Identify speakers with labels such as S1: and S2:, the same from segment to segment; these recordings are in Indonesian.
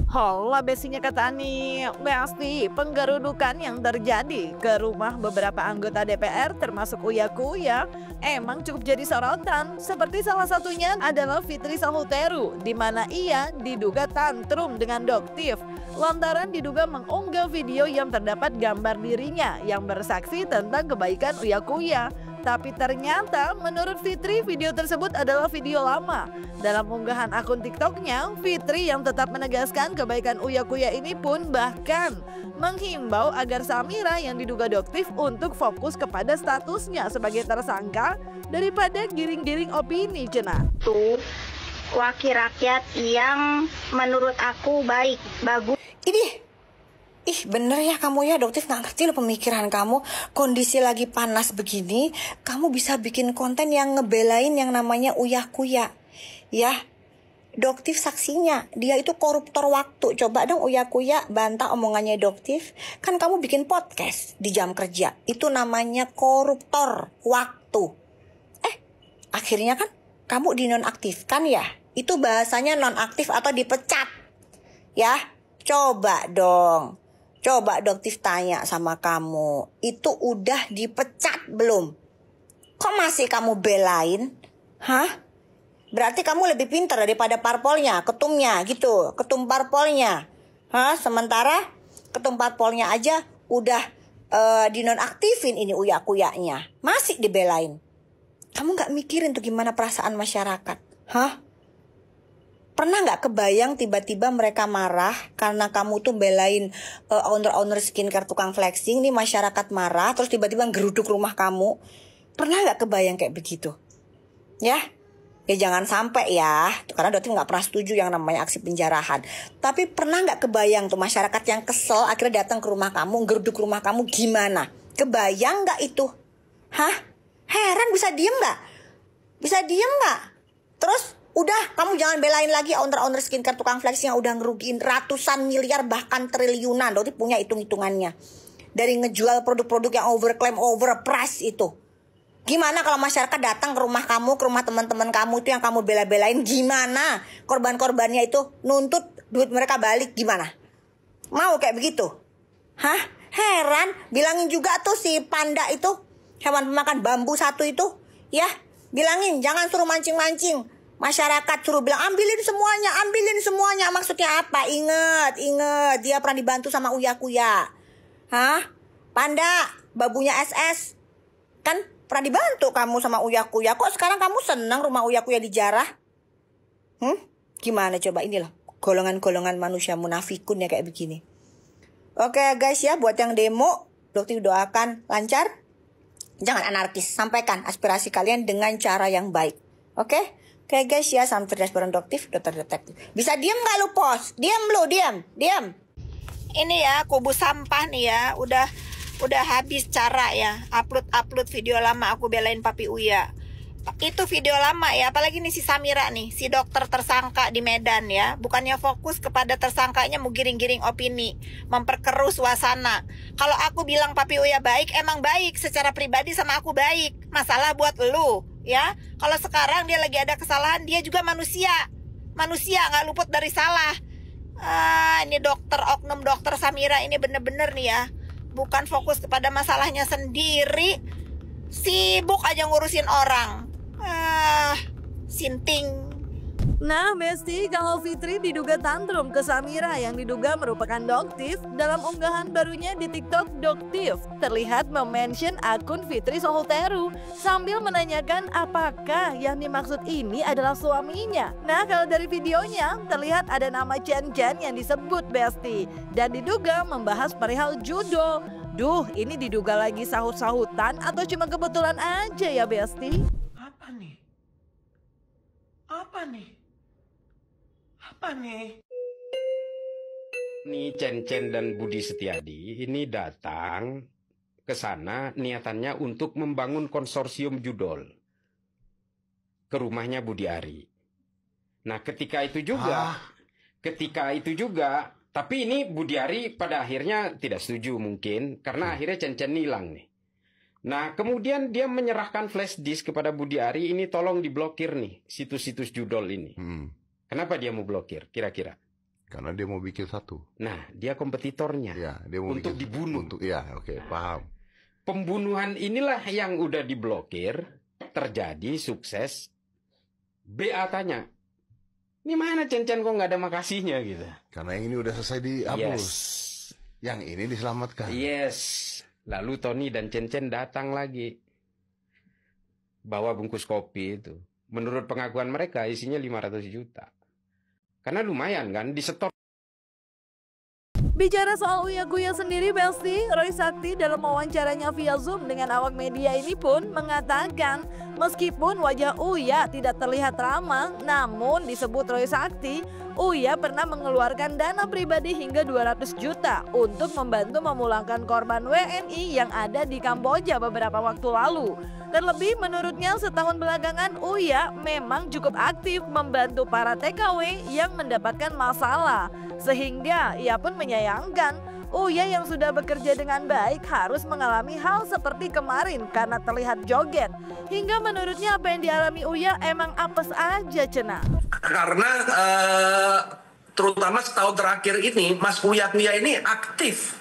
S1: Hola besinya kata Ani, Besti, penggerudukan yang terjadi ke rumah beberapa anggota DPR termasuk Uya Kuya emang cukup jadi sorotan. Seperti salah satunya adalah Fitri Sahuteru, di mana ia diduga tantrum dengan Doktif lantaran diduga mengunggah video yang terdapat gambar dirinya yang bersaksi tentang kebaikan Uya Kuya. Tapi ternyata menurut Fitri video tersebut adalah video lama. Dalam unggahan akun TikToknya, Fitri yang tetap menegaskan kebaikan Uya Kuya ini pun bahkan menghimbau agar Samira yang diduga Doktif untuk fokus kepada statusnya sebagai tersangka daripada giring-giring opini cenah.
S2: Tuh, wakil rakyat yang menurut aku baik, bagus.
S3: Ih bener ya kamu ya, Doktif nggak ngerti loh pemikiran kamu. Kondisi lagi panas begini, kamu bisa bikin konten yang ngebelain yang namanya Uya Kuya. Ya, Doktif saksinya, dia itu koruptor waktu. Coba dong Uya Kuya bantah omongannya Doktif. Kan kamu bikin podcast di jam kerja, itu namanya koruptor waktu. Akhirnya kan kamu dinonaktifkan ya. Itu bahasanya nonaktif atau dipecat. Ya, coba dong. Coba Doktif tanya sama kamu, itu udah dipecat belum? Kok masih kamu belain? Hah? Berarti kamu lebih pintar daripada parpolnya, ketumnya gitu, ketum parpolnya. Hah? Sementara ketum parpolnya aja udah dinonaktifin ini Uya Kuyanya. Masih dibelain. Kamu gak mikirin tuh gimana perasaan masyarakat? Hah? Pernah nggak kebayang tiba-tiba mereka marah karena kamu tuh belain owner-owner skincare tukang flexing, nih masyarakat marah terus tiba-tiba geruduk rumah kamu? Pernah nggak kebayang kayak begitu? Ya jangan sampai ya, karena Doktif nggak pernah setuju yang namanya aksi penjarahan. Tapi pernah nggak kebayang tuh masyarakat yang kesel akhirnya datang ke rumah kamu, geruduk rumah kamu gimana? Kebayang nggak itu? Hah? Heran, bisa diem nggak? Bisa diem nggak? Terus udah, kamu jangan belain lagi owner-owner skincare tukang flexing yang udah ngerugiin ratusan miliar bahkan triliunan. Doktif punya hitung-hitungannya. Dari ngejual produk-produk yang overclaim, overprice itu. Gimana kalau masyarakat datang ke rumah kamu, ke rumah teman-teman kamu itu yang kamu bela-belain, gimana? Korban-korbannya itu nuntut duit mereka balik, gimana? Mau kayak begitu? Hah? Heran, bilangin juga tuh si panda itu, hewan pemakan bambu satu itu, ya, bilangin jangan suruh mancing-mancing. Masyarakat suruh bilang ambilin semuanya. Maksudnya apa? Ingat, dia pernah dibantu sama Uya Kuya. Hah? Panda, babunya SS. Kan pernah dibantu kamu sama Uya Kuya. Kok sekarang kamu senang rumah Uya Kuya dijarah? Gimana coba, inilah golongan-golongan manusia munafikun ya kayak begini. Oke guys ya, buat yang demo, Doktif doakan lancar. Jangan anarkis, sampaikan aspirasi kalian dengan cara yang baik. Oke guys ya, salam cerdas bareng Doktif, Dokter Detektif. Bisa diem gak lu pos? Diam.
S4: Ini ya kubu sampah nih ya, udah habis cara ya upload video lama aku belain Papi Uya. Itu video lama ya, apalagi nih si Samira nih, si dokter tersangka di Medan ya. Bukannya fokus kepada tersangkanya mau giring-giring opini, memperkeruh suasana. Kalau aku bilang Papi Uya baik, emang baik secara pribadi sama aku baik. Masalah buat lu ya. Kalau sekarang dia lagi ada kesalahan, dia juga manusia nggak luput dari salah. Ini oknum dokter Samira ini bener-bener nih ya, bukan fokus kepada masalahnya sendiri, sibuk aja ngurusin orang. Sinting.
S1: Nah Besti, kalau Fitri diduga tantrum ke Samira yang diduga merupakan Doktif, dalam unggahan barunya di TikTok Doktif terlihat memention akun Fitri Sahuteru sambil menanyakan apakah yang dimaksud ini adalah suaminya. Nah kalau dari videonya terlihat ada nama Chen yang disebut Besti dan diduga membahas perihal judo. Duh, ini diduga lagi sahut-sahutan atau cuma kebetulan aja ya Besti?
S5: Apa nih?
S6: Nih Chen dan Budi Setiadi ini datang ke sana niatannya untuk membangun konsorsium judol ke rumahnya Budi Ari. Nah ketika itu juga, tapi ini Budi Ari pada akhirnya tidak setuju mungkin karena akhirnya Chen hilang nih. Nah kemudian dia menyerahkan flash disk kepada Budi Ari, ini tolong diblokir nih situs-situs judol ini. Kenapa dia mau blokir kira-kira?
S7: Karena dia mau bikin satu.
S6: Nah, dia kompetitornya.
S7: Ya, dia mau
S6: untuk
S7: bikin
S6: dibunuh.
S7: Oke, paham.
S6: Pembunuhan inilah yang udah diblokir, terjadi, sukses. BA tanya, ini mana Cen-Cen kok nggak ada makasihnya gitu.
S7: Karena yang ini udah selesai dihapus.
S6: Yes.
S7: Yang ini diselamatkan.
S6: Yes. Lalu Tony dan Cen-Cen datang lagi. Bawa bungkus kopi itu. Menurut pengakuan mereka isinya 500 juta. Karena lumayan kan, disetor.
S1: Bicara soal Uya-Kuya sendiri, Besti, Roy Sakti dalam wawancaranya via Zoom dengan awak media ini pun mengatakan meskipun wajah Uya tidak terlihat ramah, namun disebut Roy Sakti, Uya pernah mengeluarkan dana pribadi hingga 200 juta untuk membantu memulangkan korban WNI yang ada di Kamboja beberapa waktu lalu. Terlebih menurutnya setahun belakangan Uya memang cukup aktif membantu para TKW yang mendapatkan masalah. Sehingga ia pun menyayangkan Uya yang sudah bekerja dengan baik harus mengalami hal seperti kemarin karena terlihat joget. Hingga menurutnya apa yang dialami Uya emang apes aja Cena.
S5: Karena terutama setahun terakhir ini Mas Uya-Kuya ini aktif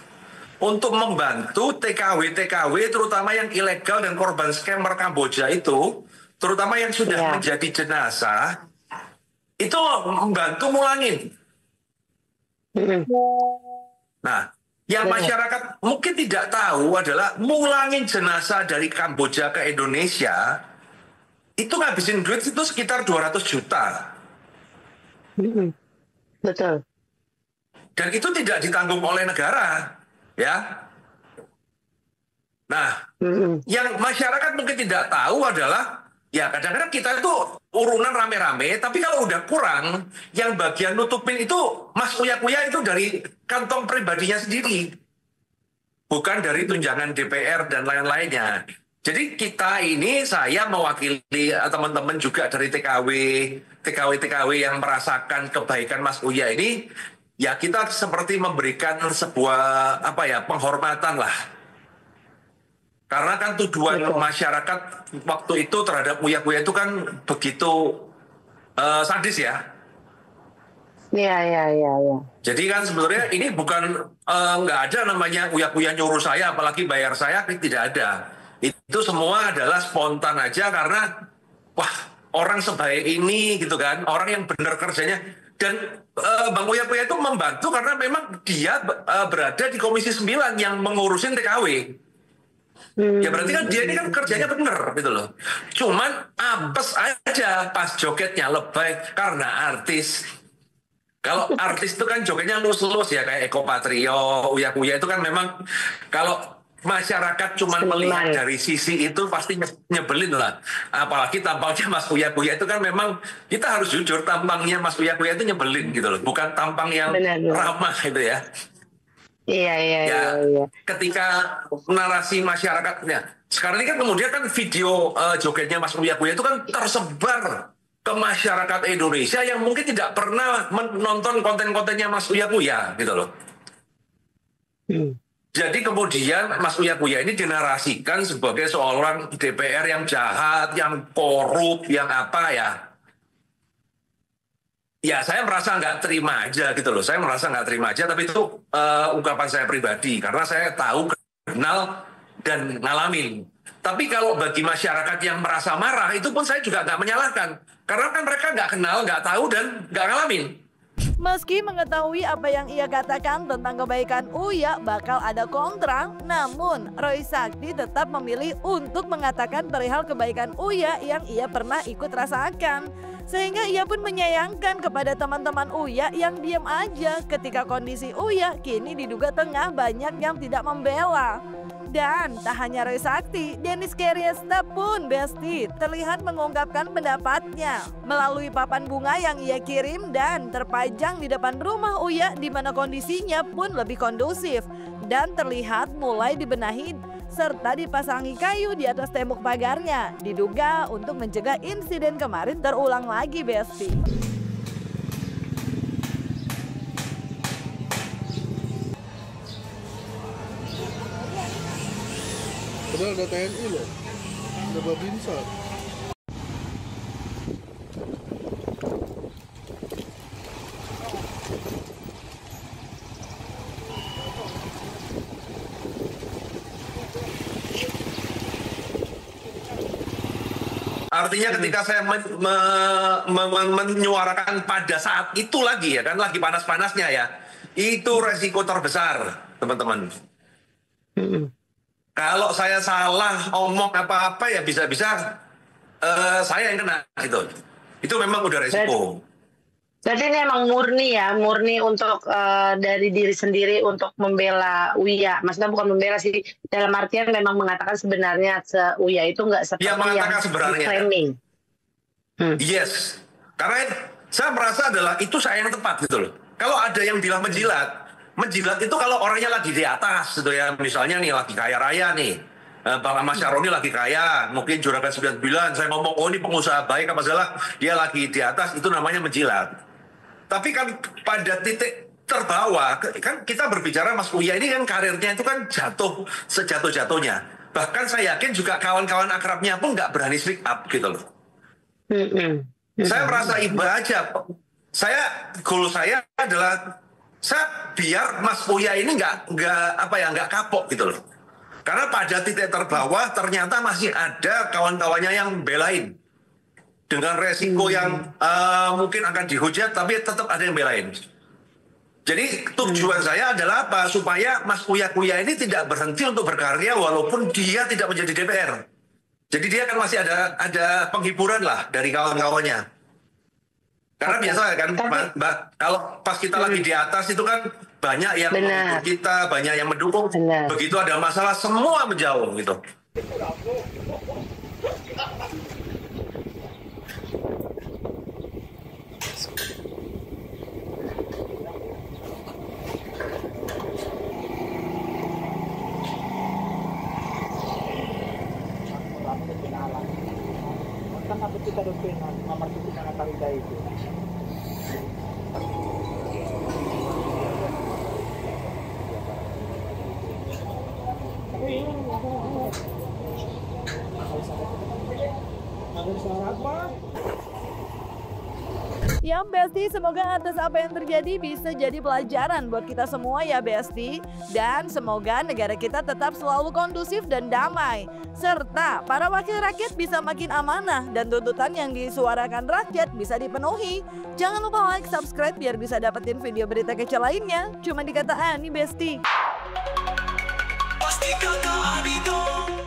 S5: untuk membantu TKW terutama yang ilegal dan korban scammer Kamboja itu, terutama yang sudah menjadi jenazah, itu membantu mulangin. Nah, yang masyarakat mungkin tidak tahu adalah mulangin jenazah dari Kamboja ke Indonesia itu ngabisin duit itu sekitar 200 juta.
S8: Betul.
S5: Dan itu tidak ditanggung oleh negara, ya. Nah, yang masyarakat mungkin tidak tahu adalah ya kadang-kadang kita itu urunan rame-rame, tapi kalau udah kurang, yang bagian nutupin itu Mas Uya-Kuya itu dari kantong pribadinya sendiri. Bukan dari tunjangan DPR dan lain-lainnya. Jadi kita ini, saya mewakili teman-teman juga dari TKW yang merasakan kebaikan Mas Uya ini, ya kita seperti memberikan sebuah penghormatan lah. Karena kan tuduhan masyarakat waktu itu terhadap Uya-Kuya itu kan begitu sadis ya.
S8: Iya.
S5: Jadi kan sebenarnya ini bukan nggak ada namanya Uya-Kuya nyuruh saya, apalagi bayar saya, tidak ada. Itu semua adalah spontan aja karena wah orang sebaik ini gitu kan, orang yang benar kerjanya. Dan Bang Uya-Kuya itu membantu karena memang dia berada di Komisi 9 yang mengurusin TKW. Ya berarti kan dia ini kan kerjanya bener gitu loh. Cuman apes aja pas jogetnya lebay karena artis. Kalau artis itu kan jogetnya lus-lus ya kayak Eko Patrio, Uya-Kuya itu kan memang kalau masyarakat cuman melihat dari sisi itu pasti nyebelin lah. Apalagi tampangnya Mas Uya-Kuya itu kan memang kita harus jujur tampangnya Mas Uya-Kuya itu nyebelin gitu loh. Bukan tampang yang ramah gitu ya.
S8: Iya.
S5: Ketika narasi masyarakatnya sekarang ini kan kemudian kan video jogetnya Mas Uya-Kuya itu kan tersebar ke masyarakat Indonesia yang mungkin tidak pernah menonton konten-kontennya Mas Uya-Kuya gitu loh. Jadi kemudian Mas Uya-Kuya ini dinarasikan sebagai seorang DPR yang jahat, yang korup, yang apa ya. Ya saya merasa nggak terima aja gitu loh. Saya merasa nggak terima aja, tapi itu ungkapan saya pribadi. Karena saya tahu, kenal, dan ngalamin. Tapi kalau bagi masyarakat yang merasa marah, itu pun saya juga nggak menyalahkan. Karena kan mereka nggak kenal, nggak tahu, dan nggak ngalamin.
S1: Meski mengetahui apa yang ia katakan tentang kebaikan Uya bakal ada kontra, namun Roy Sakti tetap memilih untuk mengatakan perihal kebaikan Uya yang ia pernah ikut rasakan. Sehingga ia pun menyayangkan kepada teman-teman Uya yang diam aja ketika kondisi Uya kini diduga tengah banyak yang tidak membela. Dan tak hanya Roy Sakti, Dennis Keriesta pun Besti terlihat mengungkapkan pendapatnya melalui papan bunga yang ia kirim dan terpajang di depan rumah Uya di mana kondisinya pun lebih kondusif dan terlihat mulai dibenahi serta dipasangi kayu di atas tembok pagarnya, diduga untuk mencegah insiden kemarin terulang lagi, Besti.
S9: Padahal ada TNI loh, ada Babinsa.
S5: Artinya ketika saya menyuarakan pada saat itu lagi ya kan, lagi panas-panasnya ya, itu resiko terbesar, teman-teman. Kalau saya salah omong apa-apa ya bisa-bisa saya yang kena gitu. Itu memang udah resiko.
S8: Berarti ini emang murni untuk dari diri sendiri untuk membela Uya. Maksudnya bukan membela sih, dalam artian memang mengatakan sebenarnya Uya itu nggak seperti yang di-claiming.
S5: Yes, karena saya merasa adalah itu saya yang tepat gitu loh. Kalau ada yang bilang menjilat itu kalau orangnya lagi di atas gitu ya. Misalnya nih lagi kaya raya nih, Bang Ahmad Syaroni lagi kaya, mungkin Juragan 99, saya ngomong, oh ini pengusaha baik apa salah, dia lagi di atas, itu namanya menjilat. Tapi kan pada titik terbawah, kan kita berbicara Mas Uya ini kan karirnya itu kan jatuh sejatuh-jatuhnya. Bahkan saya yakin juga kawan-kawan akrabnya pun nggak berani speak up gitu loh. Saya merasa iba aja. Goal saya adalah saya biar Mas Uya ini nggak kapok gitu loh. Karena pada titik terbawah ternyata masih ada kawan-kawannya yang belain. Dengan resiko yang mungkin akan dihujat, tapi tetap ada yang belain. Jadi tujuan saya adalah apa? Supaya Mas Uya ini tidak berhenti untuk berkarya walaupun dia tidak menjadi DPR. Jadi dia kan masih ada penghiburan lah dari kawan-kawannya. Karena biasa kan, Mbak, kalau pas kita lagi di atas itu kan banyak yang mendukung kita, banyak yang mendukung. Begitu ada masalah semua menjauh gitu.
S1: Ya Besti, semoga atas apa yang terjadi bisa jadi pelajaran buat kita semua ya Besti. Dan semoga negara kita tetap selalu kondusif dan damai. Serta para wakil rakyat bisa makin amanah dan tuntutan yang disuarakan rakyat bisa dipenuhi. Jangan lupa like, subscribe biar bisa dapetin video berita kece lainnya. Cuma di Kata Ani Besti. Pasti Kata Ani dong.